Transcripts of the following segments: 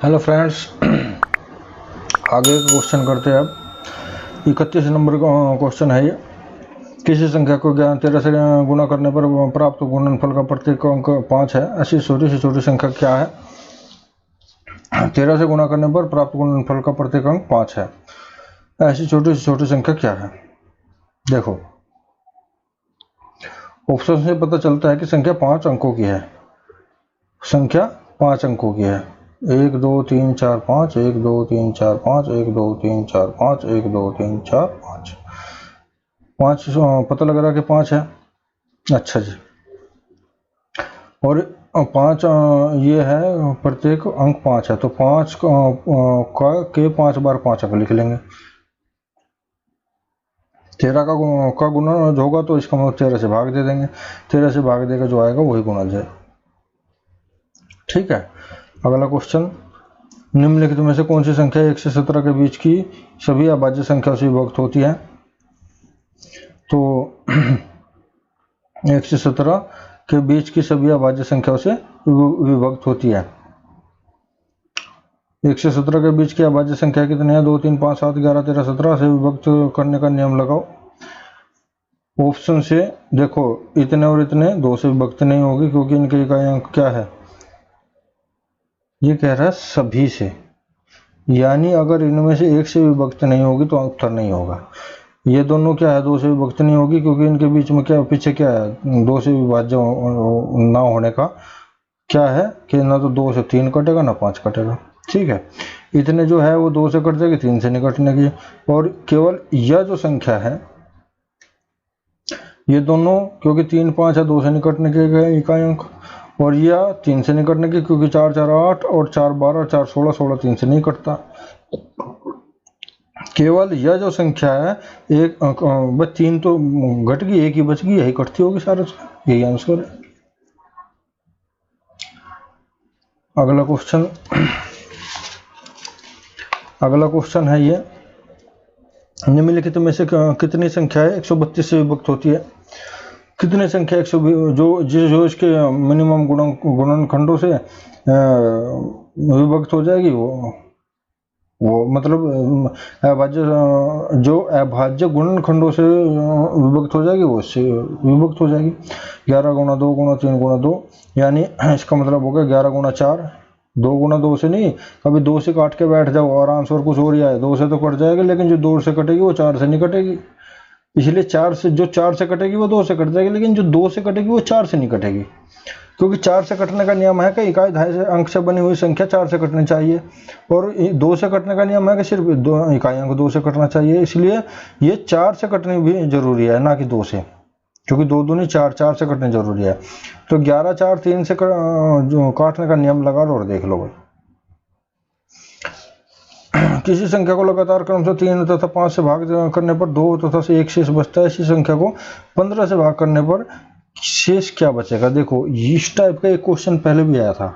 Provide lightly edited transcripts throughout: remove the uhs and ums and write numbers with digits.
Hello friends, आगे का question करते हैं। अब 31 नंबर का क्वेश्चन है ये। किसी संख्या को 13 से गुणा करने पर प्राप्त गुणनफल का प्रत्येक अंक 5 है। ऐसी छोटी से छोटी संख्या क्या है? 13 से गुणा करने पर प्राप्त गुणनफल का प्रत्येक अंक 5 है। ऐसी छोटी से छोटी संख्या क्या है? देखो, ऑप्शन से पता चलता है कि संख्या 5 अंकों की है। संख्या 5 अंकों की है। 1 2 3 4 5, 1 2 3 4 5, 1 2 3 4 5, 1 2 3 4 5। 5 पता लग रहा है कि 5 है। अच्छा जी, और 5 ये है, प्रत्येक अंक 5 है, तो 5 के 5 बार 5 अंक लिख लेंगे। 13 का गुणा होगा तो इसका मतलब 13 से भाग दे देंगे। 13 से भाग देगा जो आएगा वही गुणा जाए। ठीक है। अगला क्वेश्चन, निम्नलिखित में से कौन सी संख्या 1 से 17 के बीच की सभी अभाज्य संख्याओं से विभक्त होती है? तो 1 से 17 के बीच की सभी अभाज्य संख्याओं से विभक्त होती है। 1 से 17 के बीच की अभाज्य संख्या कितनी है? 2 3 5 7 11 13 17 से विभक्त करने का नियम लगाओ। ऑप्शन से देखो, इतने और इतने 2 से विभक्त नहीं होगी क्योंकि इनके इकाई अंक क्या है? ये कह रहा है सभी से, यानी अगर इनमें से एक से विभक्त नहीं होगी तो उत्तर नहीं होगा। ये दोनों क्या है? 2 से विभक्त नहीं होगी क्योंकि इनके बीच में क्या, पीछे क्या है? 2 से विभाज्य ना होने का क्या है कि ना तो 2 से 3 कटेगा ना 5 कटेगा। ठीक है, इतने जो है वो 2 से कट जाएगी, 3 से नहीं कटने की। और केवल यह जो संख्या है, ये दोनों, क्योंकि 3 5 है, 2 से नहीं कटने के इकाई अंक, और यह 3 से नहीं कटने की क्योंकि 4 4 8 और 4 12 4 16 16 3 से नहीं कटता। केवल यह जो संख्या है, एक बस 3 तो घट गई, एक ही बच गई, यही कटती होगी सारे, यही आंसर है। अगला क्वेश्चन है ये, निम्नलिखित में से कितनी संख्याएं 132 से विभक्त होती है? कितनी संख्या 120 जो इसके मिनिमम गुणनखंडों से विभक्त हो जाएगी, वो मतलब अभाज्य गुणनखंडों से विभक्त हो जाएगी, वो इससे विभक्त हो जाएगी। 11 गुणा 2 गुणा 3 गुणा 2, यानी इसका मतलब हो गया 11 गुणा 4। 2 गुणा 2 से नहीं, कभी 2 से काट के बैठ जाओ और आंसर कुछ और ही आए। 2 से तो कट जाएगा, लेकिन जो 2 से कटेगी वो 4 से नहीं कटेगी। इसलिए 4 से कटेगी वो 2 से कट जाएगी, लेकिन जो 2 से कटेगी वो 4 से नहीं कटेगी, क्योंकि 4 से कटने का नियम है कि इकाई दहाई अंक से बनी हुई संख्या 4 से कटनी चाहिए, और 2 से कटने का नियम है कि सिर्फ 2 इकाई अंक 2 से कटना चाहिए। इसलिए ये 4 से कटनी भी जरूरी है, ना कि 2 से, क्योंकि 2 दूनी 4, 4 से कटनी जरूरी है। तो 11 4 3 से जो काटने का नियम लगा लो और देख लो भाई। किसी संख्या को लगातार क्रम से 3 तथा 5 से भाग करने पर 2 तथा 1 शेष बचता है। इसी संख्या को 15 से भाग करने पर शेष क्या बचेगा? देखो, इस टाइप का एक क्वेश्चन पहले भी आया था।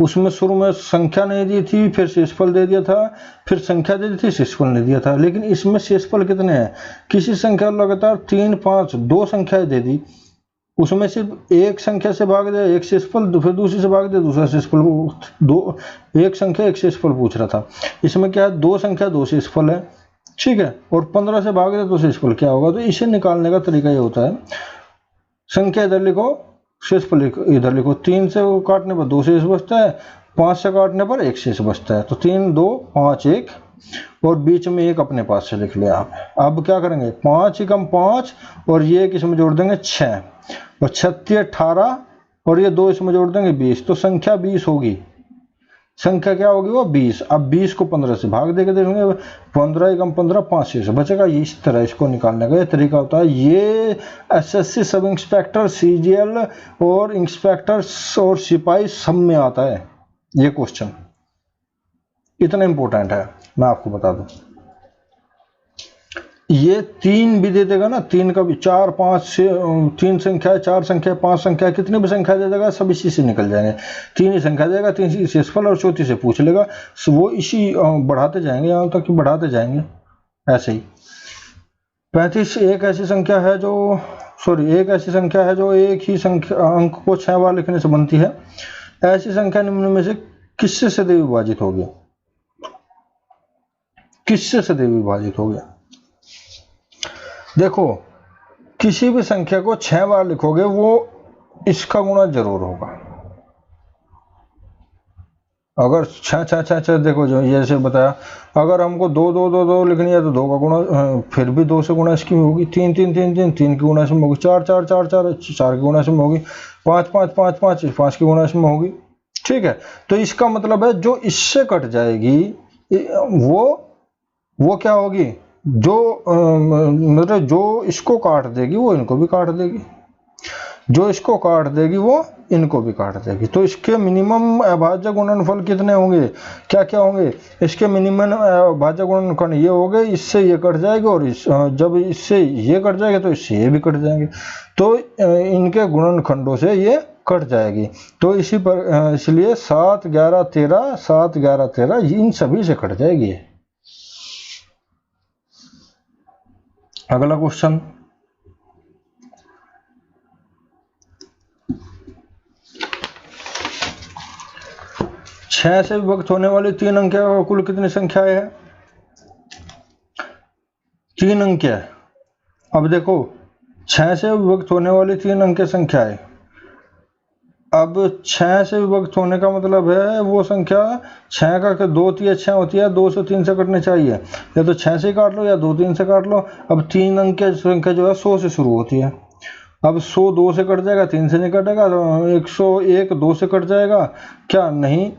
उसमें शुरू में संख्या नहीं दी थी, फिर शेषफल दे दिया था, फिर संख्या दे दी थी, शेषफल नहीं दिया था। लेकिन इसमें शेषफल कितने हैं? किसी संख्या लगातार 3 5 2 संख्याएं दे दी, उसमें सिर्फ एक संख्या से भाग दे, एक शेषफल, फिर दूसरी से भाग दे, दूसरा शेषफल। 2 एक संख्या एक शेषफल पूछ रहा था। इसमें क्या है? 2 संख्या 2 शेषफल है। ठीक है, और 15 से भाग दे तो शेषफल क्या होगा? तो इसे निकालने का तरीका ये होता है, संख्या इधर लिखो, शेषफल इधर लिखो। 3 से काटने पर 2 शेष बचता है, 5 से काटने पर 1 शेष बचता है। तो 3 2 5 1, और बीच में 1 अपने पास से लिख लिया आप। अब क्या करेंगे? 5 एकम 5, और ये एक इसमें जोड़ देंगे 6, और 36 18, और ये 2 इसमें जोड़ देंगे 20। तो संख्या 20 होगी। संख्या क्या होगी? वो 20। अब 20 को 15 से भाग देके देखेंगे, 15 एकम 15 5 शेष बचेगा। इस तरह इसको निकालने का ये तरीका होता है। ये एसएससी सब इंस्पेक्टर, सीजीएल और इंस्पेक्टर और सिपाही सब में आता है ये क्वेश्चन। इतना इंपॉर्टेंट है, मैं आपको बता दूं। ये 3 भी दे देगा ना, 3 का भी, 4 5 से 3 संख्या, 4 संख्या, 5 संख्या, कितने भी संख्या दे देगा सब इसी से निकल जाएंगे। 3 ही संख्या देगा, 3 शेषफल, और चौथी से पूछ लेगा। वो इसी बढ़ाते जाएंगे यहाँ तक कि बढ़ाते जाएंगे ऐसे ही। 35 एक ऐसी संख्या है जो एक ही संख्या अंक को 6 बार लिखने से बनती है। ऐसी संख्या निम्न में से किससे सदैव विभाजित होगी, किससे सदैव विभाजित होगी? देखो किसी भी संख्या को 6 बार लिखोगे वो इसका गुणा जरूर होगा। अगर 6 देखो जो जैसे बताया, अगर हमको 2 2 2 2 लिखनी है तो 2 का गुणा, फिर भी 2 से गुणा इसकी होगी, 3 3 3 3 3 की गुणा इसमें होगी, 4 4 4 4 4 की गुणा इसमें होगी, 5 5 5 5 5 की गुणा इसमें होगी। ठीक है, तो इसका मतलब है जो इससे कट जाएगी वो क्या होगी, जो मतलब जो इसको काट देगी वो इनको भी काट देगी, जो इसको काट देगी वो इनको भी काट देगी। तो इसके मिनिमम अभाज्य गुणनफल कितने होंगे, क्या क्या होंगे? इसके मिनिमम अभाज्य गुणनफल ये हो गए, इससे ये कट जाएगा और जब इससे ये कट जाएगा तो इससे ये भी कट जाएंगे, तो इनके गुणनखंडों से ये कट जाएगी। तो इसी पर इसलिए 7 11 13 7 11 13 इन सभी से कट जाएगी। अगला क्वेश्चन, 6 से विभक्त होने वाली 3 अंक का कुल कितनी संख्या है? 3 अंक है। अब देखो 6 से विभक्त होने वाली 3 अंक संख्या है। अब 6 से विभक्त होने का मतलब है वो संख्या 6 का 2 3 6 होती है, 2 से 3 से कटने चाहिए, या तो 6 से काट लो या 2 3 से काट लो। अब 3 अंक की संख्या जो है 100 से शुरू होती है। अब 100 2 से कट जाएगा, 3 से नहीं कटेगा, तो 101 2 से कट जाएगा, क्या नहीं,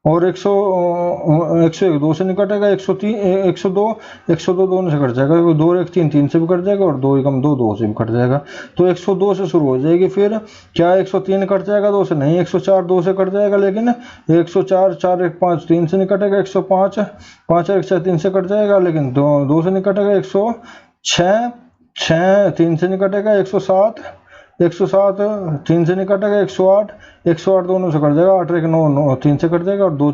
और 101 2 से नहीं कटेगा, 103 102 2 से कट जाएगा, 2 1 3 3 से भी कट जाएगा, और 2 1 2 2 से भी कट जाएगा, तो 102 से शुरू हो जाएगी। फिर क्या 103 कट जाएगा 2 से? नहीं, 104 2 से कट जाएगा, लेकिन 104 4 1 5 3 से नहीं कटेगा, 105 5 1 6 3 से कट जाएगा, लेकिन 2 से नहीं कटेगा, 106 6 3 से नहीं कटेगा, 107 3 से नहीं कटेगा, 108 दोनों से कट जाएगा, 8 1 9 3 से कट जाएगा, और 2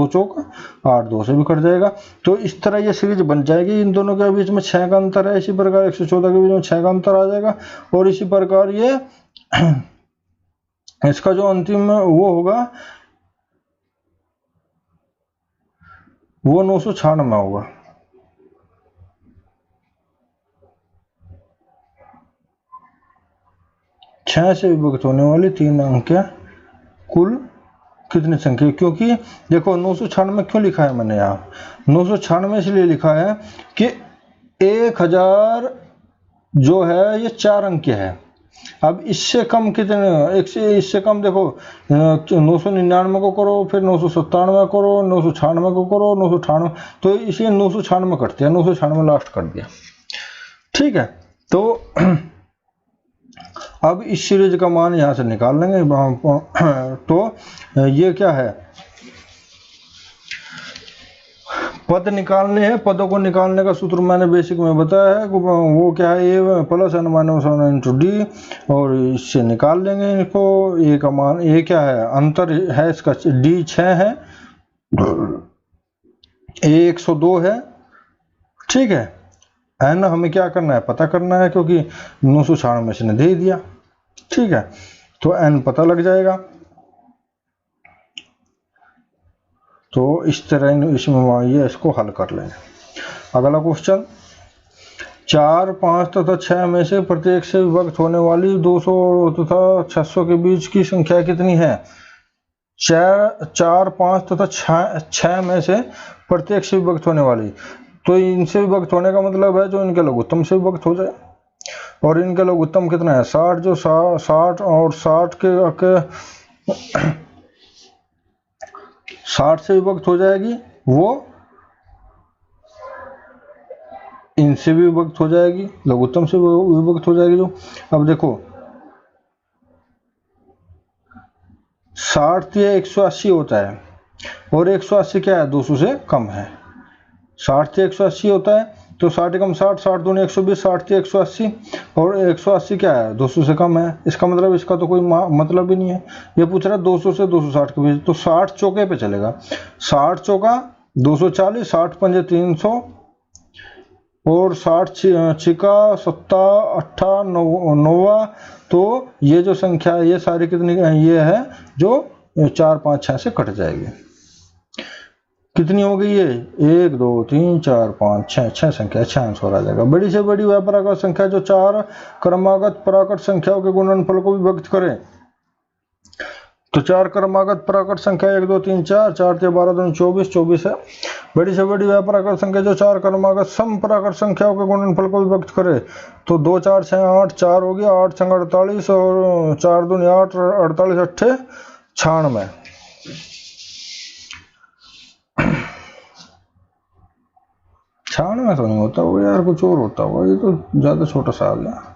चौक 8 2 से भी कट जाएगा। तो इस तरह ये सीरीज बन जाएगी। इन दोनों के बीच में 6 का अंतर है, इसी प्रकार 114 के बीच में 6 का अंतर आ जाएगा, और इसी प्रकार ये इसका जो अंतिम वो होगा वो 996 होगा। छह से विभक्त होने वाली 3 अंक कुल कितनी संख्या? क्योंकि देखो 996 क्यों लिखा है मैंने यहाँ, 996 इसलिए लिखा है कि 1000 जो है ये 4 अंक है। अब इससे कम कितने, इससे कम देखो 999 को करो, फिर 997 करो, 996 को करो, 998, तो इसे 996 कटते हैं, 996 लास्ट कर दिया। ठीक है, तो अब इस सीरीज का मान यहां से निकाल लेंगे। तो ये क्या है, पद निकालने हैं। पदों को निकालने का सूत्र मैंने बेसिक में बताया है, वो क्या है, a plus n minus one into d, और इससे निकाल लेंगे इनको। ए का मान, ए क्या है, अंतर है इसका, डी 6 है, ए 102 है। ठीक है, n हमें क्या करना है, पता करना है, क्योंकि 996 से ने दे दिया। ठीक है, तो n पता लग जाएगा। तो इस तरह इसमें ये इसको हल कर लेंगे। अगला क्वेश्चन, 4 5 तथा 6 में से प्रत्येक से विभक्त होने वाली 200 तथा 600 के बीच की संख्या कितनी है? 4 5 तथा 6 में से प्रत्येक से विभक्त होने वाली, तो इनसे विभक्त होने का मतलब है जो इनके लघुत्तम से विभक्त हो जाए, और इनका लघुत्तम कितना है 60, जो 60 और 60 के 60 से विभक्त हो जाएगी, वो इनसे भी विभक्त हो जाएगी, लघुत्तम से विभक्त हो जाएगी। जो अब देखो 60 या 180 होता है, और 180 क्या है, 200 से कम है। 60 से 180 होता है, तो 60 कम 60, 60 दूनी 120, 60 से 180, और 180 क्या है, 200 से कम है। इसका मतलब इसका तो कोई मतलब ही नहीं है। ये पूछ रहा है 200 से 260 के बीच, तो 60 चौके पे चलेगा, 60 चौका 240, 60 पंजे 300, और 60 छिका 7 8 9, तो ये जो संख्या है ये सारी कितनी, ये है जो 4 5 6 से कट जाएगी। कितनी हो गई ये 1 2 3 4 5 6 6 संख्या, 6 आंसर आ जाएगा। बड़ी से बड़ी वह प्राकृत संख्या जो 4 क्रमागत प्राकृत संख्याओं के गुणनफल को विभक्त करे। तो 4 क्रमागत प्राकृत संख्या 1 2 3 4, 4 के 12 2 24, 24 है। बड़ी से बड़ी वह प्राकृत संख्या जो 4 क्रमागत सम प्राकृत संख्याओं के गुणनफल को विभक्त करे। तो 2 4 6 8, 4 हो गया, 8 6 48 और 4 दूनी 8, 48 8 96। छाण में तो नहीं होता वो यार, कुछ और होता होगा, ये तो ज्यादा छोटा सा आ गया।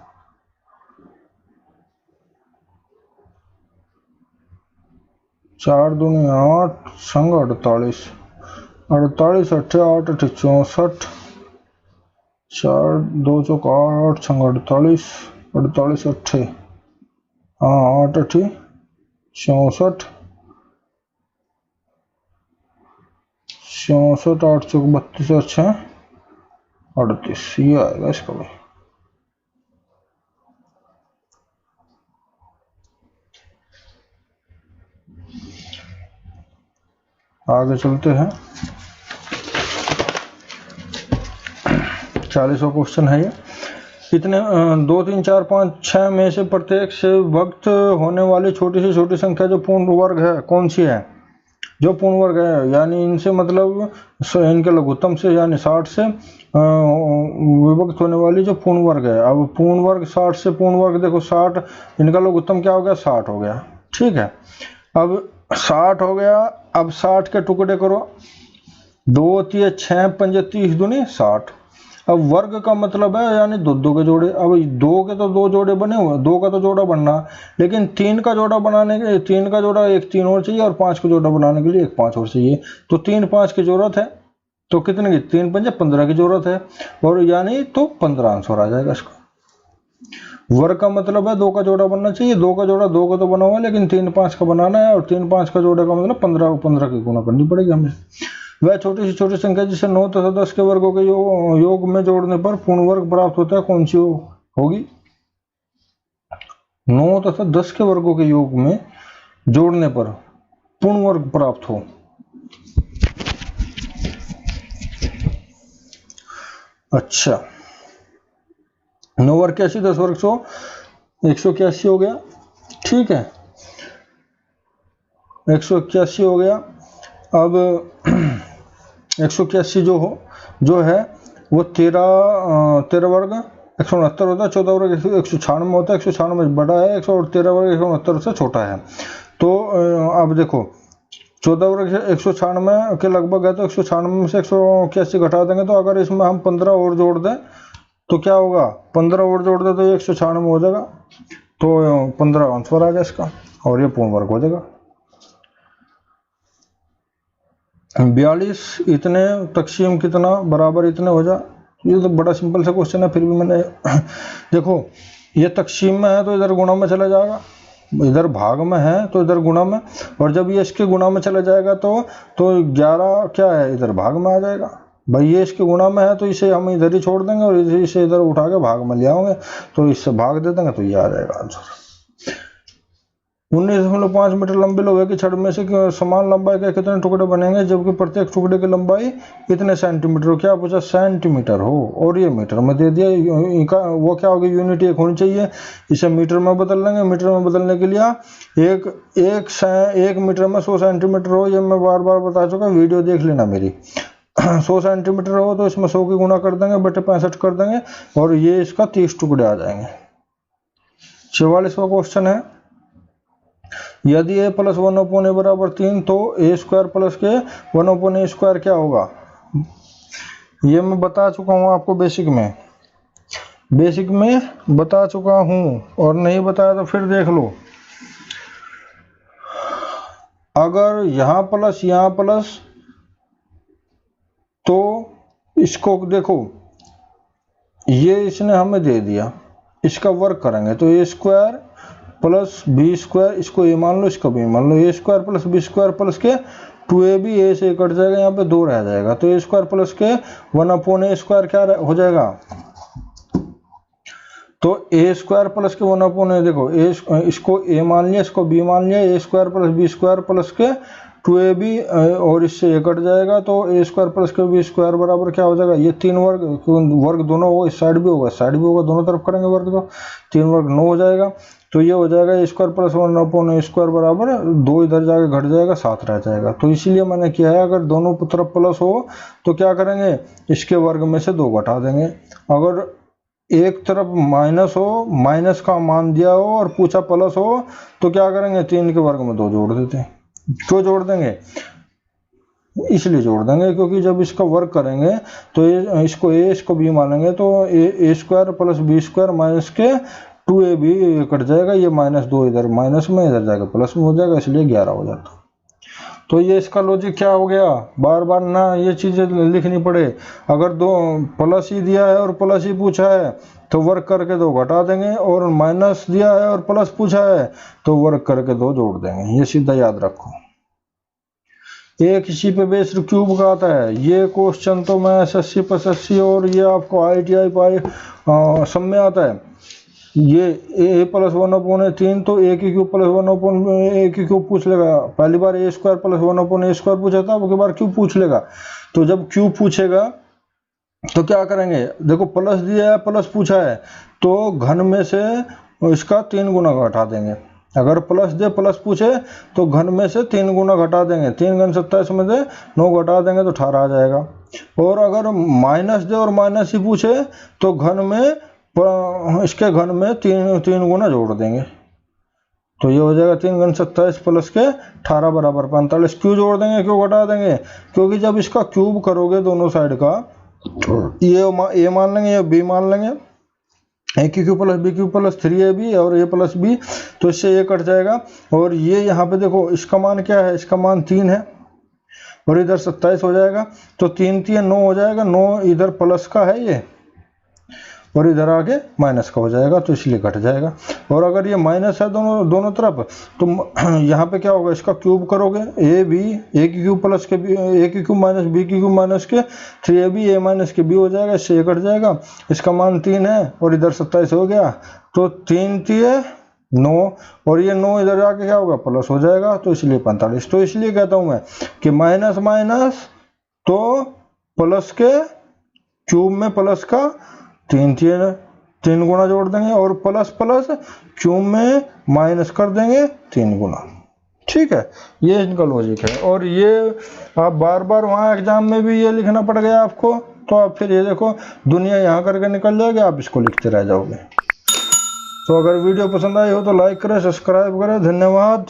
चार दूनी 8 संग 48, 48 अट्ठे 8 अट्ठे 64, 4 2 चौक 8 संग 48, 48 अट्ठे 8 अट्ठे 64, 64 8 चौक 32 अच्छे 38, ये आएगा इसका भाई। आगे चलते हैं। 40वां क्वेश्चन है ये। कितने 2 3 4 5 6 में से प्रत्येक से वक्त होने वाली छोटी से छोटी संख्या जो पूर्ण वर्ग है कौन सी है? जो पूर्ण वर्ग है, यानी इनसे मतलब इनके लघुत्तम से यानी 60 से विभक्त होने वाली जो पूर्ण वर्ग है। अब पूर्ण वर्ग 60 से पूर्ण वर्ग देखो 60, इनका लघुत्तम क्या हो गया 60 हो गया, ठीक है। अब 60 हो गया, अब 60 के टुकड़े करो, 2 3 6 5 30 दूनी 60। अब वर्ग का मतलब है यानी दो दो के जोड़े। अब 2 के तो 2 जोड़े बने हुए, 2 का तो जोड़ा बनना, लेकिन 3 का जोड़ा बनाने के 3 का जोड़ा एक 3 और चाहिए और 5 का जोड़ा बनाने के लिए एक 5 और चाहिए। तो 3 5 की जरूरत है, तो कितने की 3 5 15 की जरूरत है, और यानी तो 15 आंसर आ जाएगा इसका। वर्ग का मतलब है 2 का जोड़ा बनना चाहिए, 2 का जोड़ा 2 का तो बना हुआ है, लेकिन 3 5 का बनाना है, और 3 5 का जोड़े का मतलब 15 15 की गुणा करनी पड़ेगी हमें। वह छोटी से छोटी संख्या जिसे 9 तथा 10 के वर्गों के योग में जोड़ने पर पूर्ण वर्ग प्राप्त होता है, कौन सी होगी? 9 तथा 10 के वर्गों के योग में जोड़ने पर पूर्ण वर्ग प्राप्त हो। अच्छा, 9 वर्ग 81, 10 वर्ग 100, 181 हो गया, ठीक है, 181 हो गया। अब 181 जो है वो 13 वर्ग 169 होता है, 14 वर्ग 196 होता है, 196 बड़ा है 113 वर्ग 169 से छोटा है। तो अब देखो 14 वर्ग 196 के लगभग है, तो 196 में से 181 घटा देंगे, तो अगर इसमें हम 15 और जोड़ दें तो क्या होगा, 15 और जोड़ दें तो 196 हो जाएगा, तो 15 आंसर आ गया इसका, और ये पूर्ण वर्ग हो जाएगा। 42 इतने तकसीम कितना बराबर इतने हो जा। ये तो बड़ा सिंपल सा क्वेश्चन है, फिर भी मैंने देखो ये तकसीम में है तो इधर गुणा में चला जाएगा, इधर भाग में है तो इधर गुणा में, और जब ये इसके गुणा में चला जाएगा तो 11 क्या है इधर भाग में आ जाएगा। भाई ये इसके गुणा में है तो इसे हम इधर ही छोड़ देंगे और इसे इधर उठा के भाग में ले आओगे, तो इससे भाग दे देंगे तो ये आ जाएगा आंसर। 19.5 मीटर लंबे लोहे की छड़ में से समान लंबाई के कितने टुकड़े बनेंगे जबकि प्रत्येक टुकड़े की लंबाई इतने सेंटीमीटर हो? क्या पूछा? सेंटीमीटर हो, और ये मीटर में दे दिया। वो क्या होगी, यूनिट एक होनी चाहिए, इसे मीटर में बदल लेंगे। मीटर में बदलने के लिए एक मीटर में 100 सेंटीमीटर हो, ये मैं बार बार बता चुका, वीडियो देख लेना मेरी। 100 सेंटीमीटर हो तो इसमें 100 की गुणा कर देंगे, बटे 65 कर देंगे, और ये इसका 30 टुकड़े आ जाएंगे। 44वां क्वेश्चन है, यदि a प्लस 1/a बराबर 3 तो a स्क्वायर प्लस के 1/a स्क्वायर क्या होगा? ये मैं बता चुका हूं आपको, बेसिक में बता चुका हूं, और नहीं बताया तो फिर देख लो। अगर यहां प्लस तो इसको देखो, ये इसने हमें दे दिया, इसका वर्क करेंगे तो a square plus b square, इसको ए मान लो, इसका बी मान लो, a square plus b square plus के 2ab, ए से कट जाएगा, यहाँ पे 2 रह जाएगा, तो ए स्क्वायर प्लस के 1/a स्क्वायर क्या हो जाएगा? तो ए स्क्वायर प्लस के 1/a, देखो इसको a मान लिया, इसको b मान लिया, a square plus b square plus के 2ab, और इससे ये कट जाएगा, तो ए स्क्वायर प्लस के बी स्क्वायर बराबर क्या हो जाएगा, ये 3 वर्ग, वर्ग दोनों हो, इस साइड भी होगा, इस साइड भी होगा, दोनों तरफ करेंगे वर्ग, तो 3 वर्ग 9 हो जाएगा। तो ये हो जाएगा ए स्क्वायर प्लस 1/a स्क्वायर बराबर 2, इधर जाके घट जाएगा, 7 रह जाएगा। तो इसीलिए मैंने किया है, अगर दोनों तरफ प्लस हो तो क्या करेंगे, इसके वर्ग में से 2 घटा देंगे। अगर एक तरफ माइनस हो, माइनस का मान दिया हो और पूछा प्लस हो, तो क्या करेंगे, 3 के वर्ग में 2 जोड़ देते हैं। क्यों जोड़ देंगे, इसलिए जोड़ देंगे क्योंकि जब इसका वर्ग करेंगे तो इसको ए इसको बी मानेंगे, तो a square plus b square minus के 2ab कट जाएगा, ये -2 इधर माइनस में, इधर जाएगा प्लस में हो जाएगा, इसलिए 11 हो जाता। तो ये इसका लॉजिक क्या हो गया, बार बार ना ये चीजें लिखनी पड़े। अगर 2 प्लस ही दिया है और प्लस ही पूछा है तो वर्ग करके 2 घटा देंगे, और माइनस दिया है और प्लस पूछा है तो वर्ग करके 2 जोड़ देंगे। ये सीधा याद रखो। एक इसी पे बेस्ड क्यूब का आता है। ये क्वेश्चन तो मैं SSC 85 और ये आपको ITI पाई सब में आता है। ये a प्लस 1/a 3, तो a की क्यूब प्लस 1/a की क्यूब पूछ लेगा। पहली बार a square plus 1/a square पूछा था, अब की बार क्यूब पूछ लेगा। तो जब क्यूब पूछेगा तो क्या करेंगे, देखो प्लस दिया है, प्लस पूछा है, तो घन में से इसका 3 गुना घटा देंगे। अगर प्लस दे, प्लस पूछे तो घन में से 3 गुना घटा देंगे। 3 गुना 27 में से 9 घटा देंगे तो 18 आ जाएगा। और अगर माइनस दे और माइनस ही पूछे तो घन में, इसके घन में 3 गुना जोड़ देंगे, तो ये हो जाएगा 3 गुना 27 प्लस के 18 बराबर 45। क्यों जोड़ देंगे, क्यों घटा देंगे, क्योंकि जब इसका क्यूब करोगे दोनों साइड का, ये a मान लेंगे, ये b मान लेंगे, a की cube plus b cube plus 3ab और a प्लस b, तो इससे ये कट जाएगा। और ये यहाँ पे देखो इसका मान क्या है, इसका मान 3 है और इधर 27 हो जाएगा, तो 3 3 9 हो जाएगा। 9 इधर प्लस का है ये, और इधर आगे माइनस का हो जाएगा, तो इसलिए घट जाएगा। और अगर ये माइनस है दोनों तरफ, तो यहाँ पे क्या होगा, इसका क्यूब करोगे, a की क्यूब प्लस के a की क्यूब माइनस b की क्यूब माइनस के 3ab, a माइनस के b हो जाएगा, इससे ये कट जाएगा। इसका मान 3 है और इधर 27 हो गया, तो 3 3 9, और ये 9 इधर आके क्या होगा, प्लस हो जाएगा, तो इसलिए 45। तो इसलिए कहता हूं मैं कि माइनस माइनस तो प्लस के क्यूब में प्लस का 3 गुना जोड़ देंगे, और प्लस प्लस क्यूब में माइनस कर देंगे 3 गुना। ठीक है, ये इनका लॉजिक है। और ये आप बार बार वहाँ एग्जाम में भी ये लिखना पड़ गया आपको, तो आप फिर ये देखो दुनिया यहाँ करके निकल जाएगी, आप इसको लिखते रह जाओगे। तो अगर वीडियो पसंद आई हो तो लाइक करें, सब्सक्राइब करें। धन्यवाद।